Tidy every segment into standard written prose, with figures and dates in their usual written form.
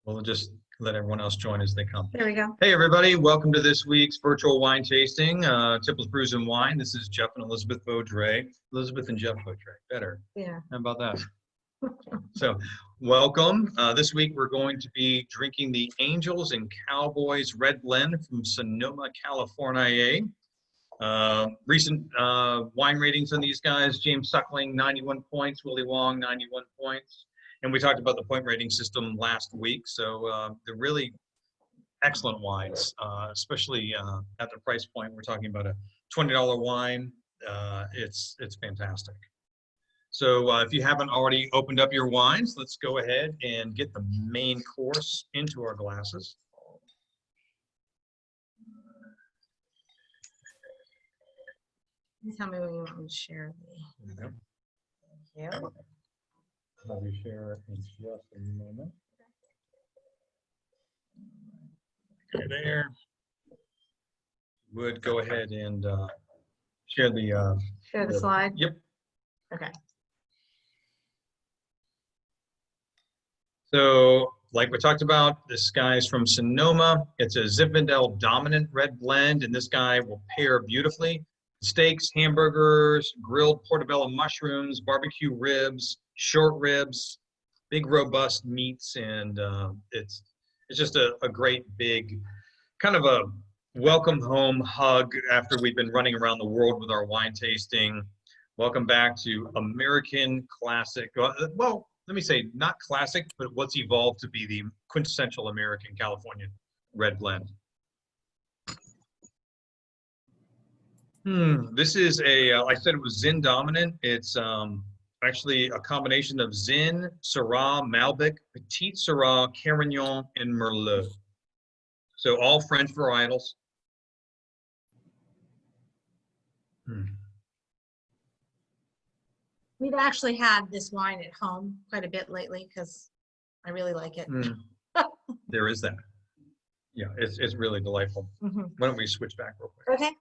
We'll just let everyone else join as they come. There we go. Hey, everybody. Welcome to this week's virtual wine tasting, Tipple's Brews and Wine. This is Jeff and Elizabeth Vaudrey. Elizabeth and Jeff Vaudrey. Better. Yeah. How about that? So, welcome. This week, we're going to be drinking the Angels and Cowboys Red Blend from Sonoma, California. Recent wine ratings on these guys: James Suckling, 91 points, Willie Wong, 91 points. And we talked about the point rating system last week. So they're really excellent wines, especially at the price point. We're talking about a $20 wine. It's fantastic. So if you haven't already opened up your wines, let's go ahead and get the main course into our glasses. Tell me when you want me to share the. Thank you. I'll be share in just a moment. Okay, there. Would go ahead and share the Share the slide? Yep. Okay. So, like we talked about, this guy's from Sonoma. It's a Zinfandel dominant red blend, and this guy will pair beautifully. Steaks, hamburgers, grilled portobello mushrooms, barbecue ribs, short ribs, big robust meats, and it's just a great big kind of a welcome home hug after we've been running around the world with our wine tasting. Welcome back to American classic. Well, let me say not classic, but what's evolved to be the quintessential American California red blend. This is I said it was Zin dominant. It's actually a combination of Zin, Syrah, Malbec, Petit Syrah, Carignan, and Merlot. So all French varietals. We've actually had this wine at home quite a bit lately because I really like it. There is that. Yeah, it's really delightful. Why don't we switch back real quick? Okay.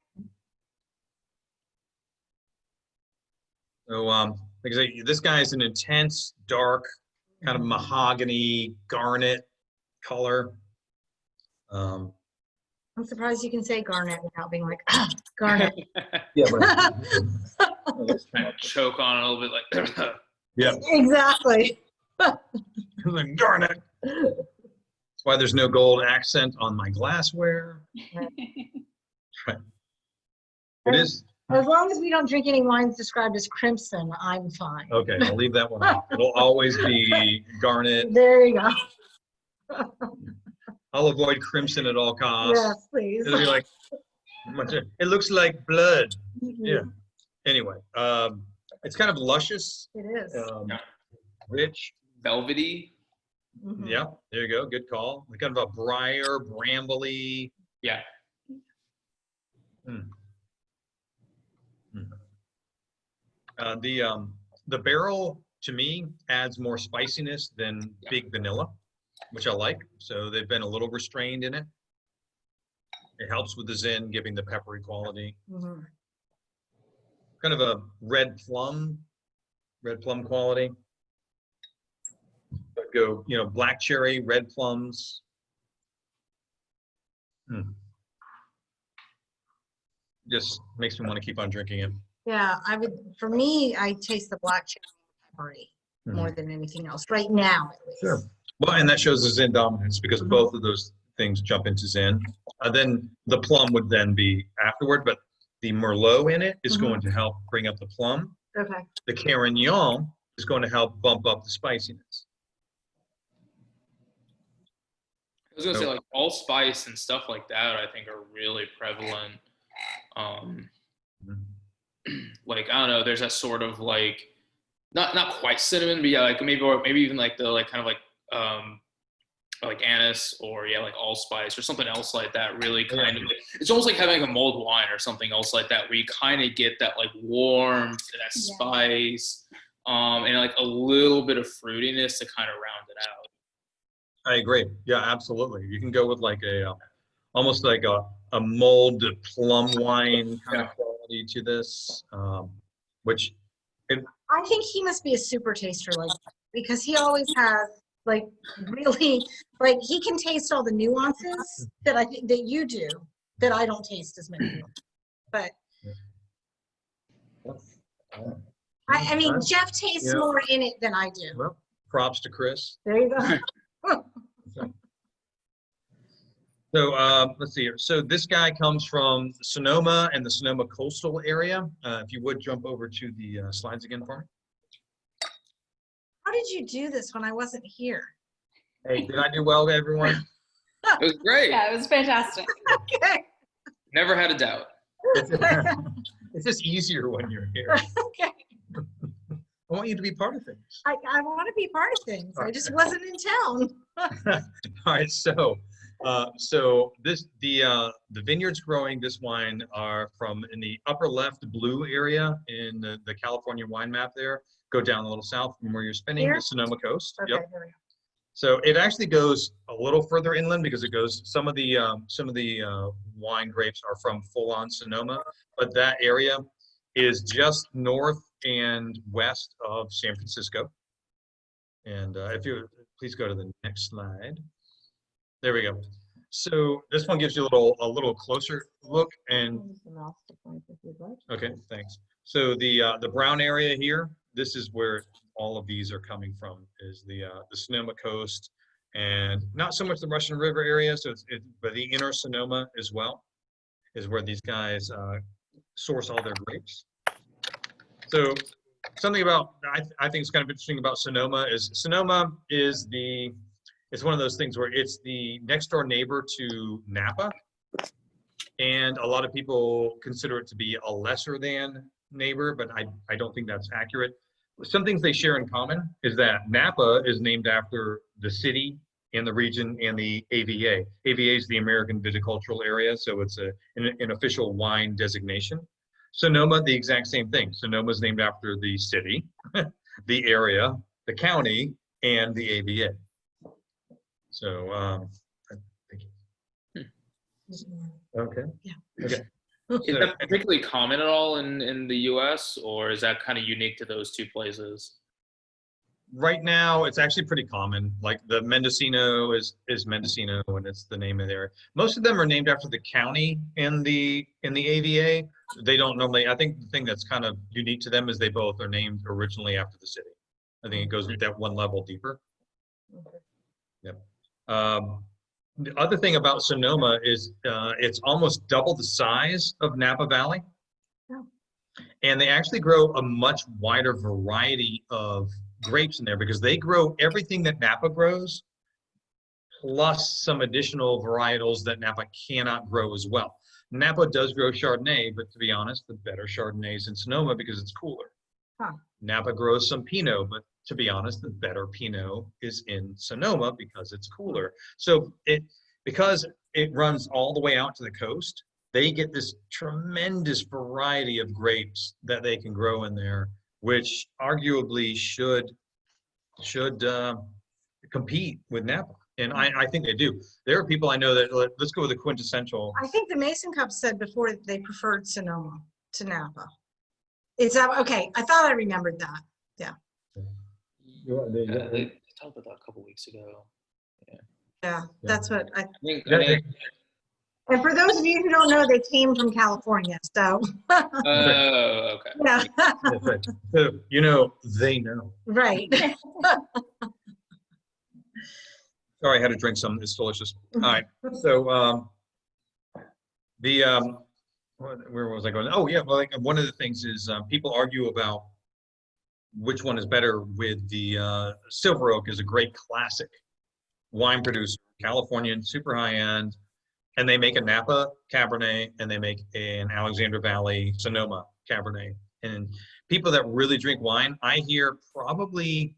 So, like I say, this guy is an intense, dark, kind of mahogany, garnet color. I'm surprised you can say garnet without being like, garnet. Yeah, but Kind of choke on it a little bit, like. yeah, Exactly. like garnet. That's why there's no gold accent on my glassware. Right. It is. As long as we don't drink any wines described as crimson, I'm fine. Okay, I'll leave that one out. It'll always be garnet. There you go. I'll avoid crimson at all costs. Yes, please. It'll be like, it looks like blood. Yeah. Anyway, it's kind of luscious. It is. Rich. Velvety. Yeah, there you go. Good call. Kind of a briar, brambly. Yeah. The barrel to me adds more spiciness than big vanilla, which I like. So they've been a little restrained in it. It helps with the Zin, giving the peppery quality. Kind of a red plum quality. But go, black cherry, red plums. Just makes me want to keep on drinking it. Yeah, for me, I taste the black cherry peppery more than anything else right now, at least. Sure. Well, and that shows the Zin dominance because both of those things jump into Zin. Then the plum would then be afterward, but the Merlot in it is going to help bring up the plum. Okay. The Carignan is going to help bump up the spiciness. I was gonna say, like, allspice and stuff like that, I think, are really prevalent. Like, I don't know, there's that sort of like not quite cinnamon, but yeah, like maybe even like the kind of like anise or like allspice or something else like that. Really kind of, it's almost like having a mulled wine or something else like that, where you kind of get that like warmth and that spice, and like a little bit of fruitiness to kind of round it out. I agree. Yeah, absolutely. You can go with like almost like a mulled plum wine kind of quality to this, which I think he must be a super taster, like, because he always has Like really, like he can taste all the nuances that I think that you do, that I don't taste as many. But I mean, Jeff tastes more in it than I do. Well, props to Chris. There you go. So let's see here. So this guy comes from Sonoma and the Sonoma coastal area. If you would jump over to the slides again for me. How did you do this when I wasn't here? Hey, did I do well, everyone? It was great. Yeah, it was fantastic. Okay. Never had a doubt. It's just easier when you're here. Okay. I want you to be part of things. I want to be part of things. I just wasn't in town. All right, so the vineyards growing this wine are from in the upper left blue area in the California wine map there. Go down a little south from where you're spinning, Here? the Sonoma coast. Okay, Yep. there we go. So it actually goes a little further inland because it goes some of the wine grapes are from full-on Sonoma, but that area is just north and west of San Francisco. And if you please go to the next slide. There we go. So this one gives you a little closer look. And okay, thanks. So the brown area here, this is where all of these are coming from, is the Sonoma coast, and not so much the Russian River area. So but the inner Sonoma as well is where these guys source all their grapes. So something about I think is kind of interesting about Sonoma is it's one of those things where it's the next door neighbor to Napa, and a lot of people consider it to be a lesser than neighbor, but I don't think that's accurate. Some things they share in common is that Napa is named after the city and the region and the AVA. AVA is the American Viticultural Area, so it's an official wine designation. Sonoma, the exact same thing. Sonoma is named after the city, the area, the county, and the AVA. So, thank you. Okay. Yeah. Okay. Is that particularly common at all in the U.S., or is that kind of unique to those two places? Right now, it's actually pretty common. Like the Mendocino is Mendocino, and it's the name of their. Most of them are named after the county in the AVA. They don't normally. I think the thing that's kind of unique to them is they both are named originally after the city. I think it goes that one level deeper. Okay. Yep. The other thing about Sonoma is it's almost double the size of Napa Valley. Oh. And they actually grow a much wider variety of grapes in there because they grow everything that Napa grows, plus some additional varietals that Napa cannot grow as well. Napa does grow Chardonnay, but to be honest, the better Chardonnay is in Sonoma because it's cooler. Huh. Napa grows some Pinot, but to be honest, the better Pinot is in Sonoma because it's cooler. So because it runs all the way out to the coast, they get this tremendous variety of grapes that they can grow in there, which arguably should compete with Napa. And I think they do. There are people I know that, let's go with the quintessential. I think the Mason Cup said before they preferred Sonoma to Napa. Is that okay? I thought I remembered that. Yeah. They talked about that a couple weeks ago. Yeah, that's what I. think And for those of you who don't know, they came from California, so. oh, okay. Yeah. That's right. So, they know. Right. Sorry, I had to drink some. It's delicious. All right. So where was I going? Oh yeah, well, like one of the things is people argue about which one is better. With the Silver Oak is a great classic wine producer, Californian, super high end, and they make a Napa Cabernet and they make an Alexander Valley Sonoma Cabernet. And people that really drink wine, I hear probably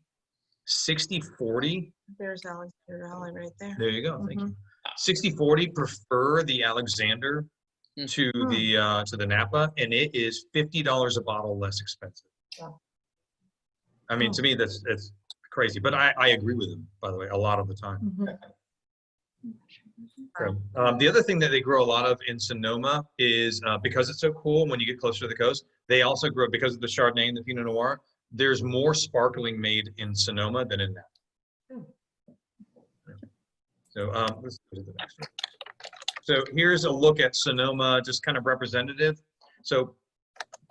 60-40. There's Alexander Valley right there. There you go. Thank you. 60-40 prefer the Alexander to the Napa, and it is $50 a bottle less expensive. Wow. I mean, to me, it's crazy, but I agree with them, by the way, a lot of the time. So, the other thing that they grow a lot of in Sonoma is because it's so cool when you get closer to the coast, they also grow, because of the Chardonnay and the Pinot Noir, there's more sparkling made in Sonoma than in Napa. So let's go to the next one. So here's a look at Sonoma, just kind of representative. So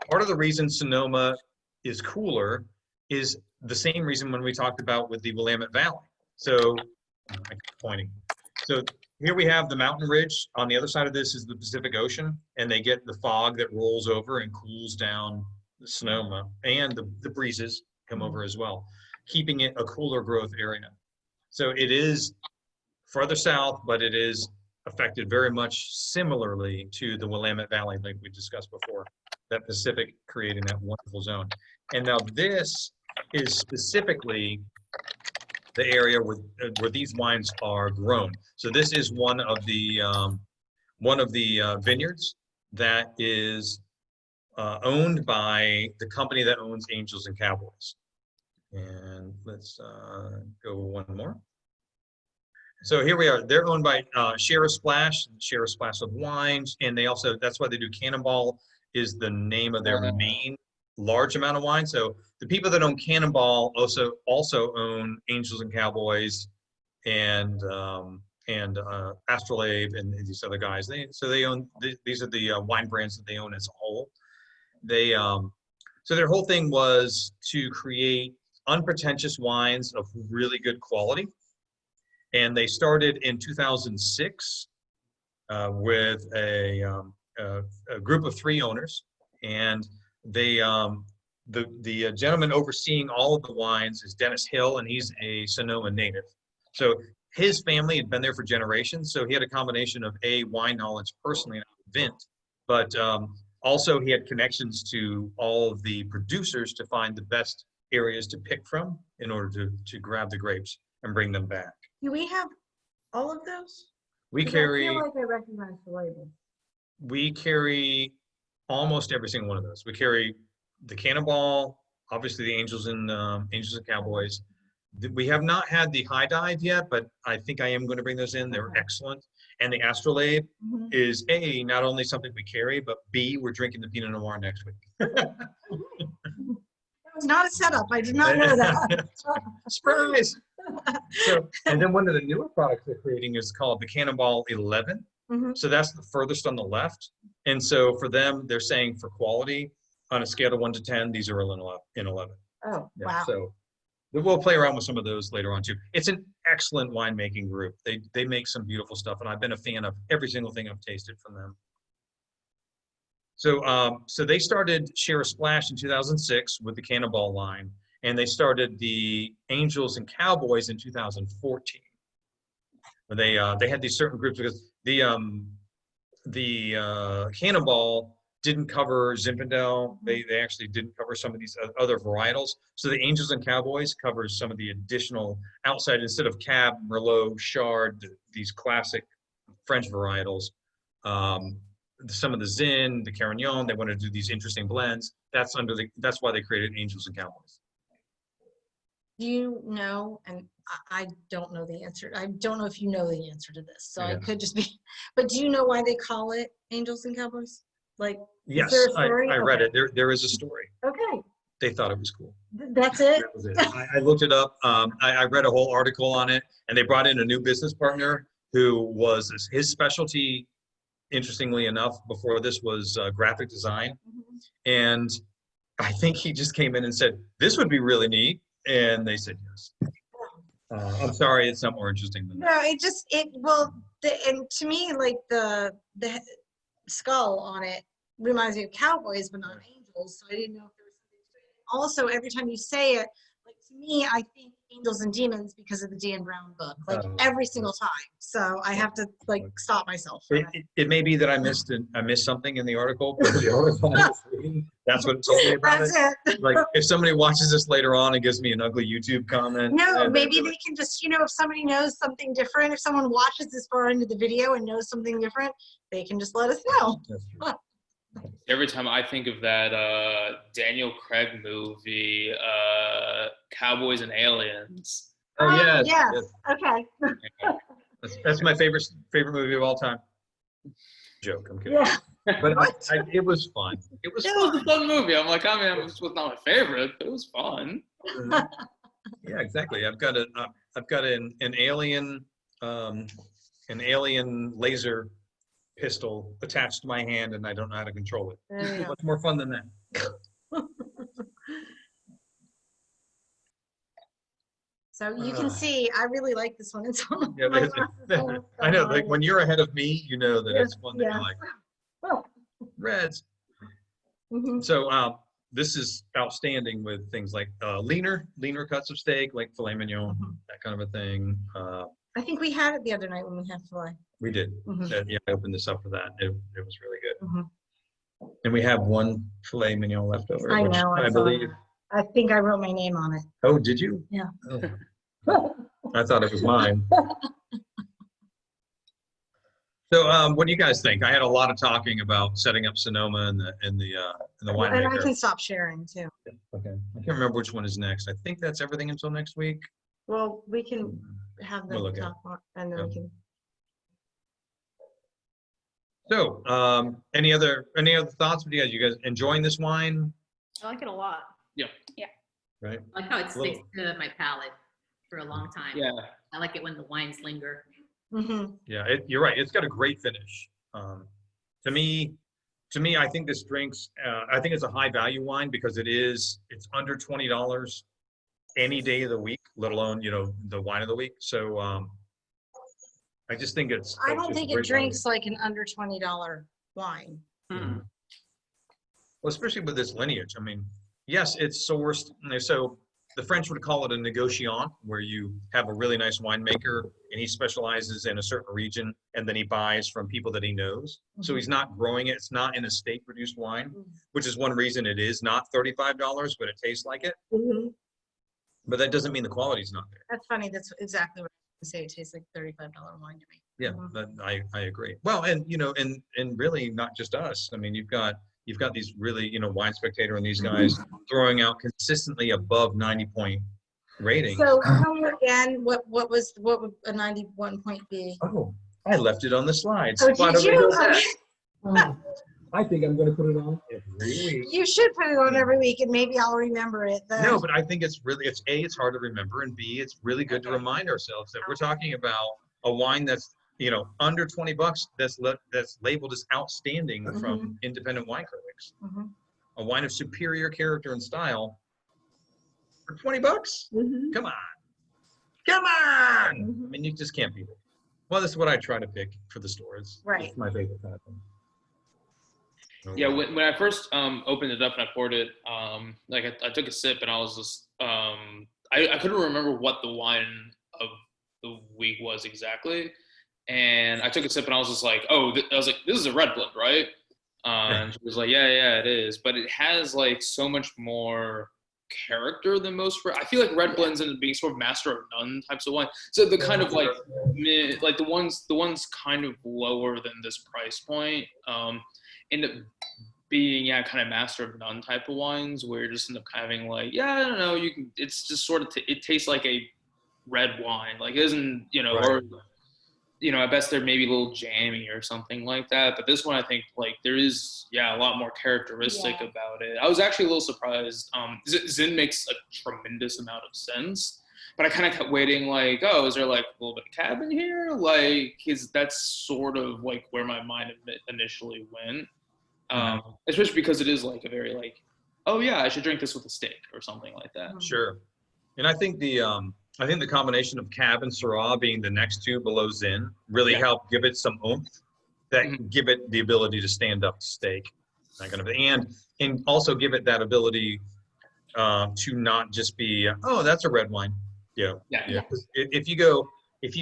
part of the reason Sonoma is cooler is the same reason when we talked about with the Willamette Valley. So I keep pointing. So here we have the mountain ridge. On the other side of this is the Pacific Ocean, and they get the fog that rolls over and cools down the Sonoma, and the breezes come over as well, keeping it a cooler growth area. So it is further south, but it is affected very much similarly to the Willamette Valley, like we discussed before, that Pacific creating that wonderful zone. And now this is specifically the area where these wines are grown. So this is one of the vineyards that is owned by the company that owns Angels and Cowboys. And let's go one more. So here we are. They're owned by Share a Splash of Wines, and they also, that's why they do Cannonball is the name of their main large amount of wine. So the people that own Cannonball also own Angels and Cowboys and Astrolabe and these other guys. They own these are the wine brands that they own as a whole. They so their whole thing was to create unpretentious wines of really good quality. And they started in 2006 with a group of 3 owners, and they the gentleman overseeing all of the wines is Dennis Hill, and he's a Sonoma native. So his family had been there for generations, so he had a combination of wine knowledge personally and Vint, but also he had connections to all of the producers to find the best areas to pick from in order to grab the grapes and bring them back. Do we have all of those? We 'Cause carry I feel like I recognize the label. we carry almost every single one of those. We carry the Cannonball, obviously the Angels and Cowboys. We have not had the High Dive yet, but I think I am going to bring those in. They're excellent. And the Astrolabe is not only something we carry, but B, we're drinking the Pinot Noir next week. That was not a setup. I did not know that. Surprise! So, and then one of the newer products they're creating is called the Cannonball 11. So that's the furthest on the left. And so for them, they're saying for quality, on a scale of 1 to 10, these are in 11. Oh, Yeah, wow. so we'll play around with some of those later on too. It's an excellent winemaking group. They make some beautiful stuff, and I've been a fan of every single thing I've tasted from them. So so they started Share a Splash in 2006 with the Cannonball line, and they started the Angels and Cowboys in 2014. They had these certain groups because the Cannonball didn't cover Zinfandel. They actually didn't cover some of these other varietals. So the Angels and Cowboys covers some of the additional outside, instead of Cab, Merlot, Chard, these classic French varietals. Some of the Zin, the Carignan, they wanted to do these interesting blends. That's why they created Angels and Cowboys. Do you know, and I don't know the answer. I don't know if you know the answer to this, so I could just be, but do you know why they call it Angels and Cowboys? Like, yes, is there a story? I read it. There is a story. Okay. They thought it was cool. That's it? That was it. I looked it up. I read a whole article on it, and they brought in a new business partner who was his specialty, interestingly enough, before this was graphic design. And I think he just came in and said, this would be really neat. And they said yes. I'm sorry, it's not more interesting than that. No, and to me, like the skull on it reminds me of Cowboys, but not Angels. So I didn't know if there was something to it. Also, every time you say it, like to me, I think Angels and Demons because of the Dan Brown book, like every single time. So I have to like stop myself. It may be that I missed something in the article, but the article I was reading, that's what it told me about it. Like if somebody watches this later on and gives me an ugly YouTube comment. No, maybe they can just, if somebody knows something different, if someone watches this far into the video and knows something different, they can just let us know. That's true. Every time I think of that Daniel Craig movie, Cowboys and Aliens. Oh yes. Yes. Okay. That's my favorite movie of all time. Joke. I'm kidding. Yeah. But it was fun. It was a fun movie. I'm like, I mean, it was not my favorite, but it was fun. Yeah, exactly. I've got an alien an alien laser pistol attached to my hand and I don't know how to control it. There you go. What's more fun than that? So you can see, I really like this one. It's on Yeah, my they- glasses. I know, like when you're ahead of me, you know that Yes, it's one that yes. you like. Well, Reds. mhm. So this is outstanding with things like leaner cuts of steak, like filet mignon, that kind of a thing. I think we had it the other night when we had filet. We did. Mhm. Yeah, I opened this up for that. It was really good. Mhm. And we have one filet mignon left over, I which know. I saw believe. that. I think I wrote my name on it. Oh, did you? Yeah. Oh, I thought it was mine. So, what do you guys think? I had a lot of talking about setting up Sonoma and the And I winemaker. can stop sharing too. Okay. I can't remember which one is next. I think that's everything until next week. Well, we can have We'll them look at talk more, and then Yeah. we can. So, any other thoughts? What do you guys enjoying this wine? I like it a lot. Right. I like how it sticks Little- to my palate for a long time. Yeah. I like it when the wines linger. Mhm. Yeah, you're right. It's got a great finish. To me, I think this drinks. I think it's a high value wine because it's under $20 any day of the week, let alone the wine of the week. So I just think it's. I it's don't just think great it drinks like an under $20 wine. value. Well, especially with this lineage. I mean, yes, it's sourced. So the French would call it a négociant, where you have a really nice winemaker and he specializes in a certain region, and then he buys from people that he knows. So he's not growing it. It's not an estate produced wine, which is one reason it is not $35, but it tastes like it. Mhm. But that doesn't mean the quality's not there. That's funny. That's exactly what I was gonna say. It tastes like $35 wine to me. Yeah, Mhm. I agree. Well, and and really not just us. I mean, you've got these really, Wine Spectator and these guys throwing out consistently above 90-point ratings. So tell me again, what would a 91 point be? Oh, I left it on the slides. Oh, Why did don't we you? go back? Okay. I think I'm going to put it on every week. You should put it on every week, and maybe I'll remember it. Then. No, but I think it's it's hard to remember, and B, it's really good to remind ourselves that we're talking about a wine that's under $20 that's labeled as outstanding from independent wine critics. Mhm. A wine of superior character and style for $20? Mhm. Come on. Come on. Mhm. I mean, you just can't beat it. Well, this is what I try to pick for the stores. Right. It's my favorite kind of thing. Yeah, when I first opened it up and I poured it, like I took a sip and I was just I couldn't remember what the wine of the week was exactly, and I took a sip and I was just like, oh, I was like, this is a red blend, right? And she was like, yeah, it is, but it has like so much more character than most. I feel like red blends end up being sort of master of none types of wine. So the kind of like the ones kind of lower than this price point end up being kind of master of none type of wines, where you just end up having like I don't know, it's just sort of it tastes like a red wine, like it isn't Right. or at best they're maybe a little jammy or something like that. But this one, I think like there is a lot more characteristic about it. I was actually a little surprised. Zin makes a tremendous amount of sense, but I kind of kept waiting like, oh, is there like a little bit of cab in here? Like that's sort of like where my mind initially went. Especially because it is like a very like, oh yeah, I should drink this with a steak or something like that. Sure. And I think the combination of Cab and Syrah being the next two below Zin really helped give it some oomph that give it the ability to stand up to steak, that kind of thing. And also give it that ability to not just be, oh, that's a red wine. Yeah. 'Cause if you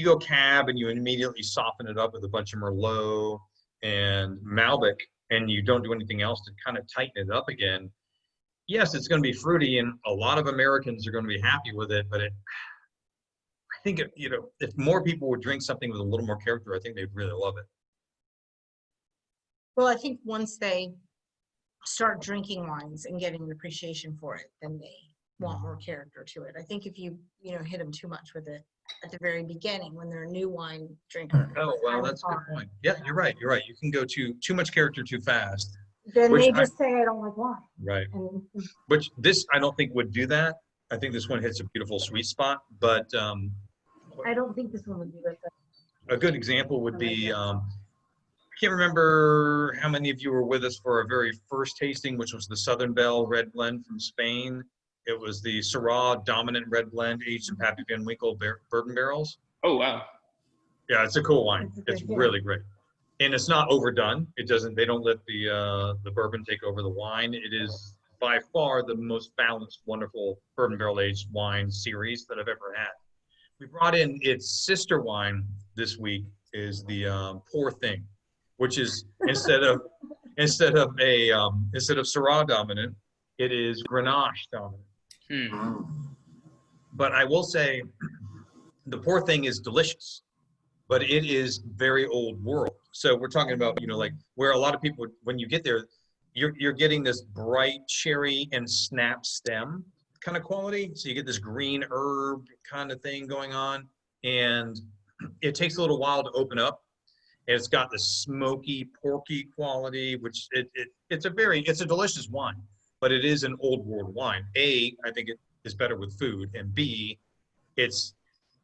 go Cab and you immediately soften it up with a bunch of Merlot and Malbec, and you don't do anything else to kind of tighten it up again, yes, it's going to be fruity, and a lot of Americans are going to be happy with it. But I think if more people would drink something with a little more character, I think they'd really love it. Well, I think once they start drinking wines and getting an appreciation for it, then they want more character to it. I think if you hit them too much with it at the very beginning when they're a new wine drinker. Oh, well, that's a good point. Yeah, you're right. You can go too much character too fast. Then Which they just say, I don't like wine. Right. And Which this, I don't think would do that. I think this one hits a beautiful sweet spot, but I don't think this one would do it. A good example would be, I can't remember how many of you were with us for our very first tasting, which was the Southern Belle Red Blend from Spain. It was the Syrah Dominant Red Blend aged in Pappy Van Winkle bourbon barrels. Oh wow. Yeah, it's a cool wine. It's a good It's thing. really great. And it's not overdone. It doesn't, they don't let the bourbon take over the wine. It is by far the most balanced, wonderful bourbon barrel aged wine series that I've ever had. We brought in its sister wine this week is the Poor Thing, which is instead of Syrah dominant, it is Grenache dominant. Hmm. But I will say, the Poor Thing is delicious, but it is very old world. So we're talking about, you know, like where a lot of people, when you get there, you're getting this bright cherry and snap stem kind of quality. So you get this green herb kind of thing going on, and it takes a little while to open up. And it's got this smoky, porky quality, which it's a delicious wine, but it is an old world wine. A, I think it is better with food, and B, it's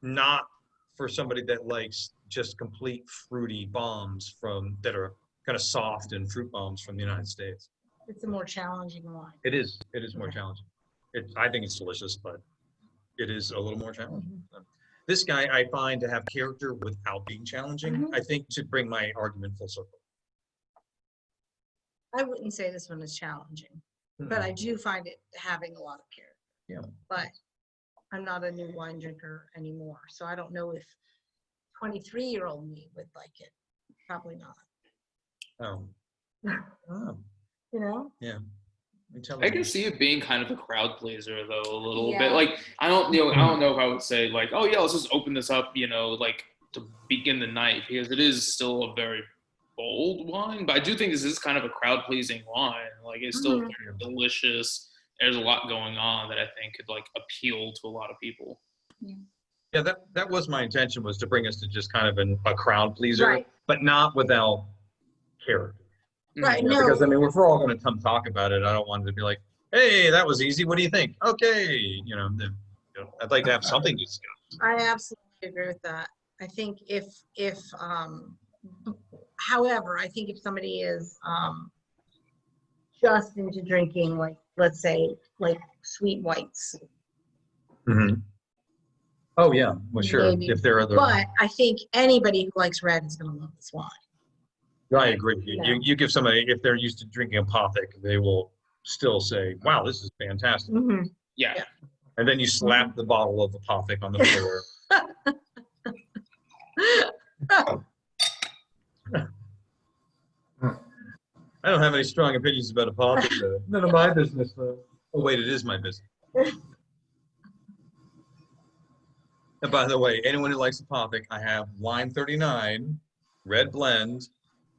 not for somebody that likes just complete fruity bombs that are kind of soft and fruit bombs from the United States. It's a more challenging wine. It is more challenging. I think it's delicious, but it is a little more challenging. This guy I find to have character without being challenging, I think to bring my argument full circle. I wouldn't say this one is challenging, but I do find it having a lot of character. Yeah. But I'm not a new wine drinker anymore, so I don't know if 23-year-old me would like it. Probably not. Oh. You know? Yeah. I can see it being kind of a crowd pleaser though, a little Yeah. bit. Like I don't know if I would say like, oh yeah, let's just open this up, you know, like to begin the night, because it is still a very bold wine. But I do think this is kind of a crowd pleasing wine. Like it's still very delicious. There's a lot going on that I think could like appeal to a lot of people. Yeah, that was my intention, was to bring us to just kind of a crowd pleaser, Right. but not without character. Right. You know, No. because I mean, if we're all going to come talk about it, I don't want it to be like, hey, that was easy. What do you think? Okay. You know, I'd like to have something to discuss. I absolutely agree with that. I think however, I think if somebody is just into drinking, like, let's say, like sweet whites. Oh yeah, well sure. Maybe. If there are other, But I think anybody who likes red is going to love this wine. I agree. Yeah. You give somebody, if they're used to drinking Apothic, they will still say, wow, this is fantastic. Yeah. Yeah. And then you slap the bottle of Apothic on the floor. I don't have any strong opinions about Apothic. None of my business, though. Oh, wait, it is my business. And by the way, anyone who likes Apothic, I have Line 39, red blend,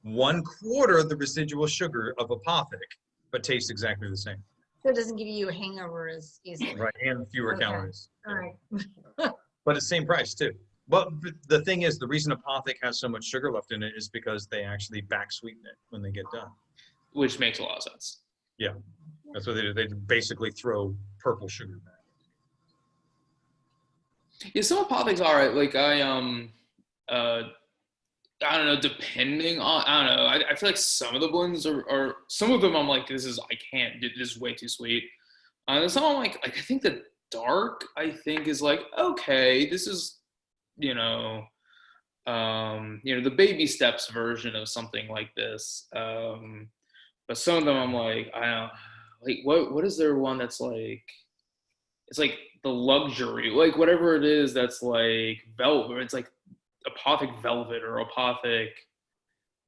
1/4 the residual sugar of Apothic, but tastes exactly the same. So it doesn't give you a hangover as easily. Right, and fewer Okay. calories. All right. But it's the same price, too. Well, the thing is, the reason Apothic has so much sugar left in it is because they actually back sweeten it when they get done. Which makes a lot of sense. Yeah, that's what they do. They basically throw purple sugar back. Yeah, some Apothics are right. Like I don't know, depending on, I don't know. I feel like some of the blends are some of them I'm like, this is way too sweet. And some I'm like I think the dark, I think is like, okay, this is, the baby steps version of something like this. But some of them I'm like, I don't like, what is there one that's like, it's like the luxury, like whatever it is that's like velvet, it's like Apothic Velvet or Apothic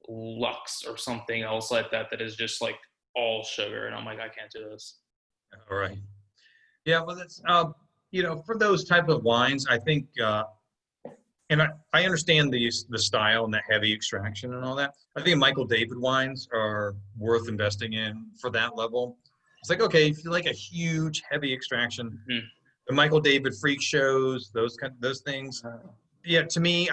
Lux or something else like that is just like all sugar. And I'm like, I can't do this. All right. Yeah, well, that's, for those type of wines, I think, and I understand the style and the heavy extraction and all that. I think Michael David wines are worth investing in for that level. It's like, okay, if you like a huge heavy extraction, the Michael David freak shows, those things. Yeah, to me,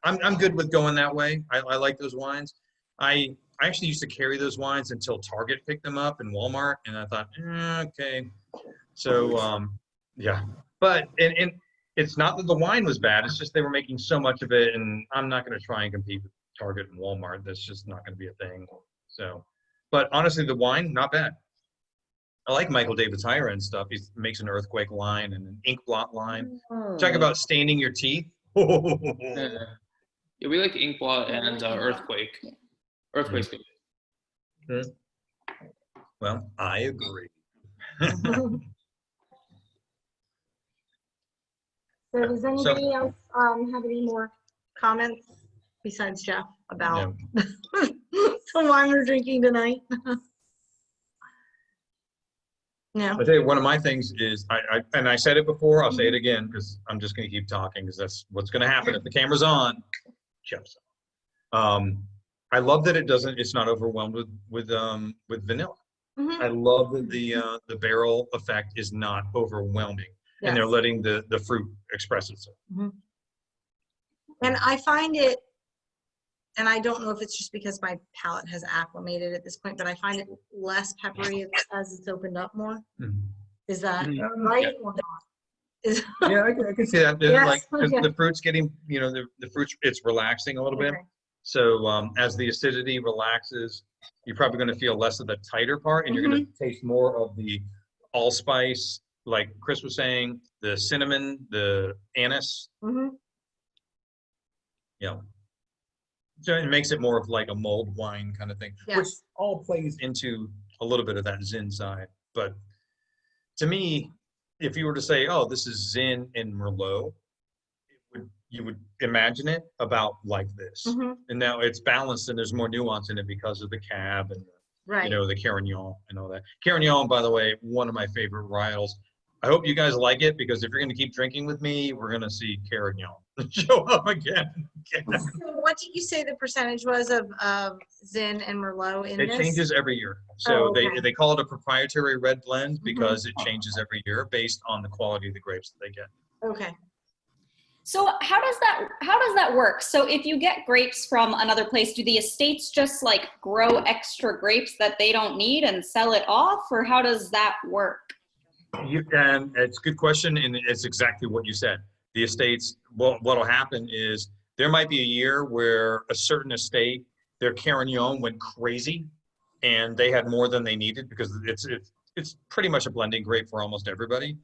I'm good with going that way. I like those wines. I actually used to carry those wines until Target picked them up in Walmart, and I thought, okay. So yeah, but and it's not that the wine was bad. It's just they were making so much of it, and I'm not going to try and compete with Target and Walmart. That's just not going to be a thing. So, but honestly, the wine, not bad. I like Michael David's higher end stuff. He makes an earthquake line and an ink blot line. Talk about staining your teeth. Yeah, we like Inkblot and Earthquake. Earthquake's good. Well, I agree. So does anybody else have any more comments besides Jeff about the wine we're drinking tonight? No. I tell you, one of my things is, I said it before, I'll say it again, because I'm just going to keep talking, because that's what's going to happen if the camera's on. Jeff's on. I love that it's not overwhelmed with vanilla. I love that the barrel effect is not overwhelming, and they're letting the fruit express itself. And I find it, and I don't know if it's just because my palate has acclimated at this point, but I find it less peppery as it's opened up more. Is that right or not? Yeah, I can see that. Yes, Like, because okay. the fruit's getting, the fruit's, it's relaxing a little bit. Okay. So as the acidity relaxes, you're probably going to feel less of the tighter part, and you're going to taste more of the allspice, like Chris was saying, the cinnamon, the anise. So it makes it more of like a mulled wine kind of thing, which all plays into a little bit of that Zin side. But to me, if you were to say, oh, this is Zin and Merlot, you would imagine it about like this. And now it's balanced and there's more nuance in it because of the cab and the Carignan and all that. Carignan, by the way, one of my favorite varietals. I hope you guys like it, because if you're going to keep drinking with me, we're going to see Carignan show up again. So what did you say the percentage was of Zin and Merlot in this? It changes every year. So okay. they call it a proprietary red blend because it changes every year based on the quality of the grapes that they get. Okay. So how does that work? So if you get grapes from another place, do the estates just like grow extra grapes that they don't need and sell it off, or how does that work? And it's a good question, and it's exactly what you said. The estates, what'll happen is there might be a year where a certain estate, their Carignan went crazy, and they had more than they needed, because it's pretty much a blending grape for almost everybody.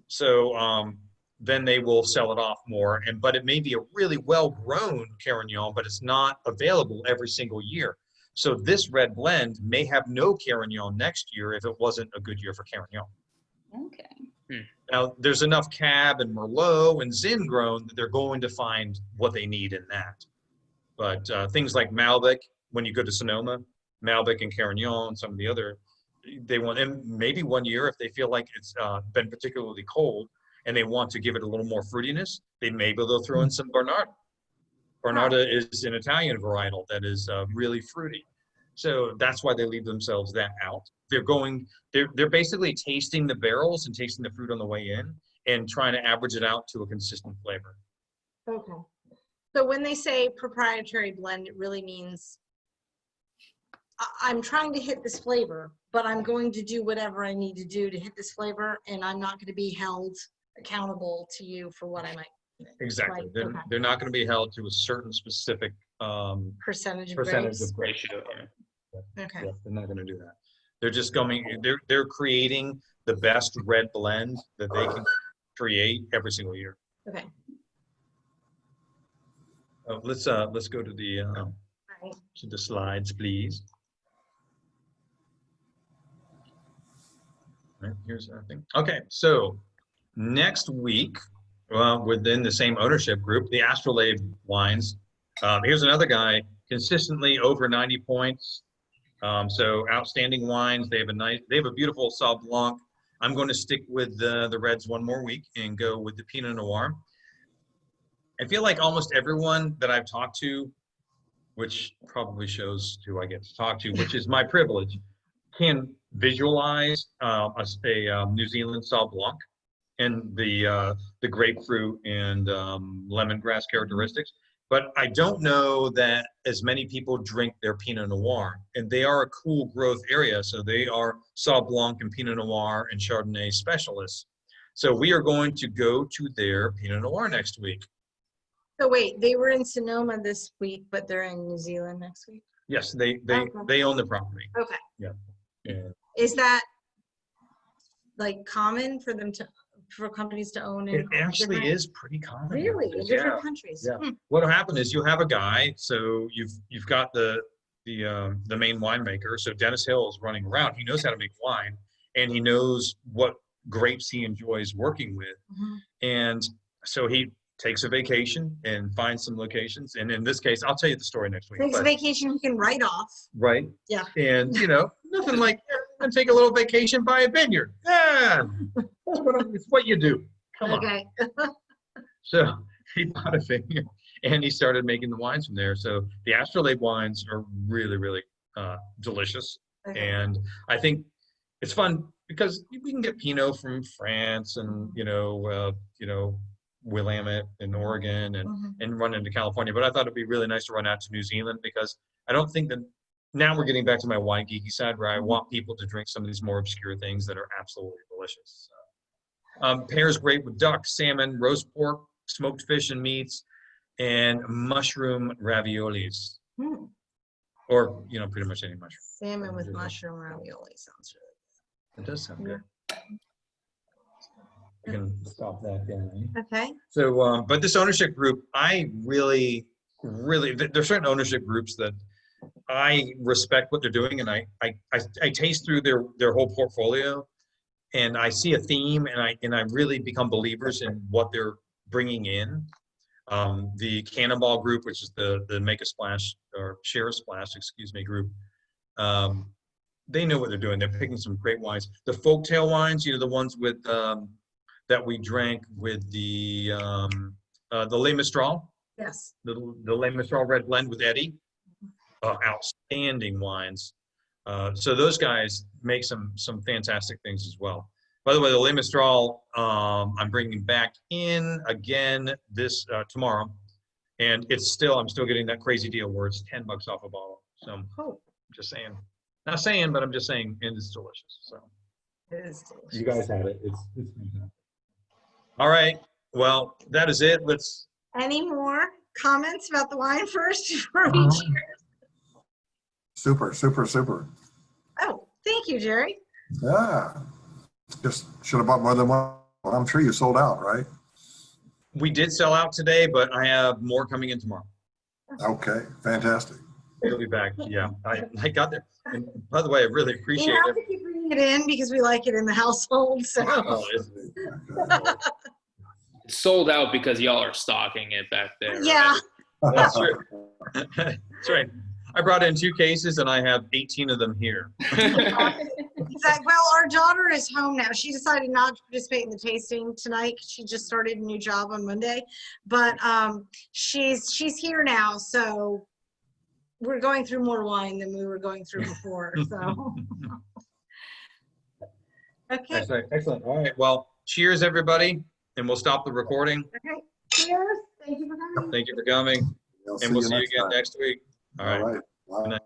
So then they will sell it off more, but it may be a really well-grown Carignan, but it's not available every single year. So this red blend may have no Carignan next year if it wasn't a good year for Carignan. Okay. Now, there's enough Cab and Merlot and Zin grown that they're going to find what they need in that. But things like Malbec, when you go to Sonoma, Malbec and Carignan, some of the other, they want, and maybe one year if they feel like it's been particularly cold and they want to give it a little more fruitiness, maybe they'll throw in some Bernarda. Bernarda is an Italian varietal that is really fruity. So that's why they leave themselves that out. They're basically tasting the barrels and tasting the fruit on the way in and trying to average it out to a consistent flavor. Okay. So when they say proprietary blend, it really means I'm trying to hit this flavor, but I'm going to do whatever I need to do to hit this flavor, and I'm not going to be held accountable to you for what I might. Exactly. Right. They're not going to be held to a certain specific percentage of percentage grapes. of grapes. Okay. Yeah, they're not going to do that. They're just they're creating the best red blend that they can create every single year. Okay. Let's go to the slides, please. All right, here's our thing. Okay, so next week, within the same ownership group, the Astrolabe wines. Here's another guy consistently over 90 points. So outstanding wines. They have a beautiful Sauv Blanc. I'm going to stick with the reds one more week and go with the Pinot Noir. I feel like almost everyone that I've talked to, which probably shows who I get to talk to, which is my privilege, can visualize a New Zealand Sauv Blanc and the grapefruit and lemongrass characteristics. But I don't know that as many people drink their Pinot Noir, and they are a cool growth area. So they are Sauv Blanc and Pinot Noir and Chardonnay specialists. So we are going to go to their Pinot Noir next week. So wait, they were in Sonoma this week, but they're in New Zealand next week? Yes, they Okay. own the property. Okay. Yeah. Is that like common for companies to own in It actually different- is pretty common. Really? In Yeah. different countries? Yeah. What'll happen is you'll have a guy, so you've got the main winemaker. So Dennis Hill is running around. He knows how to make wine, and he knows what grapes he enjoys working with. Mhm. And so he takes a vacation and finds some locations. And in this case, I'll tell you the story next week. Takes a but- vacation you can write off. Right. Yeah. And nothing like I'm gonna take a little vacation by a vineyard. Yeah. It's what you do. Come on. Okay. So he bought a vineyard and he started making the wines from there. So the Astrolabe wines are really, really delicious. Okay. And I think it's fun because we can get Pinot from France and, Willamette in Oregon and run into California. But I thought it'd be really nice to run out to New Zealand because I don't think that now we're getting back to my wine geeky side where I want people to drink some of these more obscure things that are absolutely delicious. Pairs great with duck, salmon, roast pork, smoked fish and meats, and mushroom raviolis. Hmm. Or, pretty much any mushroom. Salmon with mushroom ravioli sounds really It does sound good. I can stop that down. good. Okay. So, but this ownership group, I really, there's certain ownership groups that I respect what they're doing, and I taste through their whole portfolio, and I see a theme, and I really become believers in what they're bringing in. The Cannonball group, which is the Make a Splash or Share a Splash, group. They know what they're doing. They're picking some great wines. The Folktail wines, the ones with that we drank with the Les Mistral, Yes. the Les Mistral red blend with Eddie. Outstanding wines. So those guys make some fantastic things as well. By the way, the Les Mistral, I'm bringing back in again this tomorrow, and I'm still getting that crazy deal where it's $10 off a bottle. So Oh, just saying, not saying, but I'm just saying, and it's delicious. So it is delicious. you guys had it. It's fantastic. All right. Well, that is it. Let's. Any more comments about the wine first before we cheers? Super, super, super. Oh, thank you, Jerry. Yeah. Just should have bought more than one. Well, I'm sure you sold out, right? We did sell out today, but I have more coming in tomorrow. Okay, fantastic. It'll be back. Yeah, I got there. And by the way, I really appreciate You have it. to keep bringing it in because we like it in the household. So Oh, It's sold out because y'all are stocking it back there. yeah, that's true. That's right. I brought in 2 cases and I have 18 of them here. Right? exactly. Well, our daughter is home now. She decided not to participate in the tasting tonight. She just started a new job on Monday, but she's here now. So we're going through more wine than we were going through before. So okay. That's right. Excellent. All right. Well, cheers, everybody. And we'll stop the recording. Okay. Cheers. Thank you for coming. Thank you for coming. And we'll see you again next week. All right. All right. Bye. Good night.